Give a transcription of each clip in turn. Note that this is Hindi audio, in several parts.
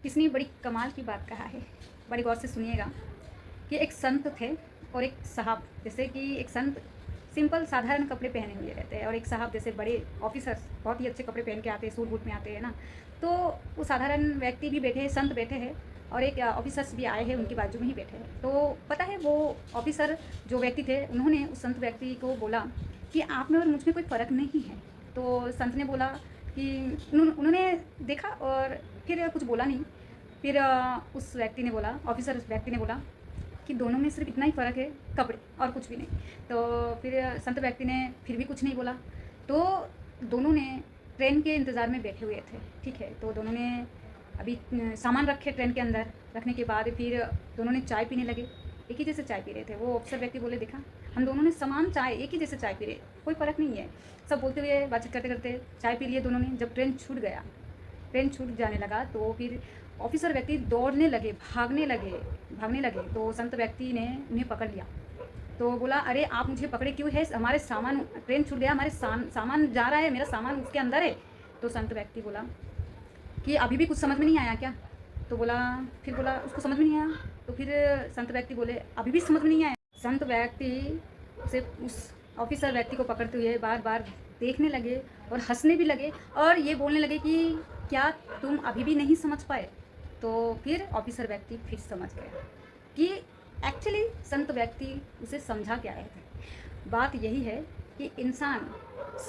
किसने बड़ी कमाल की बात कहा है, बड़ी गौर से सुनिएगा कि एक संत थे और एक साहब। जैसे कि एक संत सिंपल साधारण कपड़े पहने हुए रहते हैं और एक साहब जैसे बड़े ऑफिसर्स बहुत ही अच्छे कपड़े पहन के आते हैं, सूट बूट में आते हैं ना। तो वो साधारण व्यक्ति भी बैठे हैं, संत बैठे हैं और एक ऑफिसर्स भी आए हैं, उनकी बाजू में ही बैठे हैं। तो पता है वो ऑफिसर जो व्यक्ति थे उन्होंने उस संत व्यक्ति को बोला कि आप में और मुझ में कोई फ़र्क नहीं है। तो संत ने बोला कि उन्होंने देखा और फिर कुछ बोला नहीं। फिर उस व्यक्ति ने बोला, ऑफिसर उस व्यक्ति ने बोला कि दोनों में सिर्फ इतना ही फ़र्क है, कपड़े, और कुछ भी नहीं। तो फिर संत व्यक्ति ने फिर भी कुछ नहीं बोला। तो दोनों ने ट्रेन के इंतज़ार में बैठे हुए थे, ठीक है। तो दोनों ने अभी सामान रखे ट्रेन के अंदर, रखने के बाद फिर दोनों ने चाय पीने लगे। एक ही जैसे चाय पी रहे थे। वो ऑफिसर व्यक्ति बोले, देखा हम दोनों ने समान चाय एक ही जैसे चाय पी रहे, कोई फ़र्क नहीं है। सब बोलते हुए बातचीत करते करते चाय पी लिए दोनों ने। जब ट्रेन छूट जाने लगा तो फिर ऑफिसर व्यक्ति दौड़ने लगे, भागने लगे। तो संत व्यक्ति ने उन्हें पकड़ लिया। तो बोला, अरे आप मुझे पकड़े क्यों है? हमारे सामान, ट्रेन छूट गया, हमारे सामान जा रहा है, मेरा सामान उसके अंदर है। तो संत व्यक्ति बोला कि अभी भी कुछ समझ में नहीं आया क्या? तो फिर बोला उसको समझ में नहीं आया। तो फिर संत व्यक्ति बोले, अभी भी समझ में नहीं आया? संत व्यक्ति उसे, उस ऑफिसर व्यक्ति को पकड़ते हुए बार बार देखने लगे और हंसने भी लगे और ये बोलने लगे कि क्या तुम अभी भी नहीं समझ पाए? तो फिर ऑफिसर व्यक्ति फिर समझ गया कि एक्चुअली संत व्यक्ति उसे समझा क्या रहे थे। बात यही है कि इंसान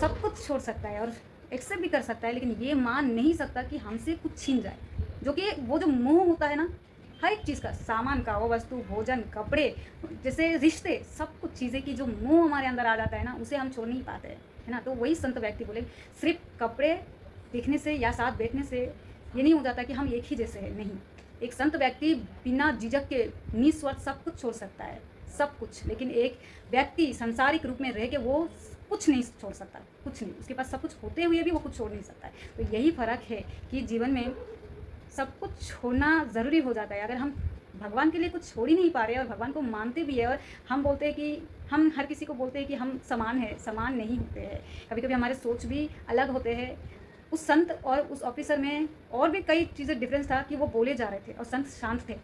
सब कुछ छोड़ सकता है और एक्सेप्ट भी कर सकता है, लेकिन ये मान नहीं सकता कि हमसे कुछ छीन जाए। जो कि वो जो मोह होता है ना, हर एक चीज़ का, सामान का, वो वस्तु, भोजन, कपड़े, जैसे रिश्ते, सब कुछ चीज़ें की जो मोह हमारे अंदर आ जाता है ना, उसे हम छोड़ नहीं पाते हैं, है ना। तो वही संत व्यक्ति बोले, सिर्फ कपड़े देखने से या साथ बैठने से ये नहीं हो जाता कि हम एक ही जैसे हैं। नहीं, एक संत व्यक्ति बिना झिझक के निस्वार्थ सब कुछ छोड़ सकता है, सब कुछ। लेकिन एक व्यक्ति सांसारिक रूप में रह के वो कुछ नहीं छोड़ सकता, कुछ नहीं। उसके पास सब कुछ होते हुए भी वो कुछ छोड़ नहीं सकता है। तो यही फ़र्क है कि जीवन में सब कुछ छोड़ना ज़रूरी हो जाता है। अगर हम भगवान के लिए कुछ छोड़ ही नहीं पा रहे और भगवान को मानते भी है और हम बोलते हैं कि हम हर किसी को बोलते हैं कि हम समान हैं, समान नहीं होते हैं। कभी कभी हमारे सोच भी अलग होते हैं। उस संत और उस ऑफिसर में और भी कई चीज़ें डिफरेंस था कि वो बोले जा रहे थे और संत शांत थे।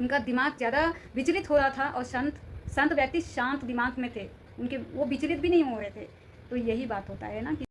उनका दिमाग ज़्यादा विचलित हो रहा था और संत व्यक्ति शांत दिमाग में थे, उनके वो विचलित भी नहीं हो रहे थे। तो यही बात होता है ना कि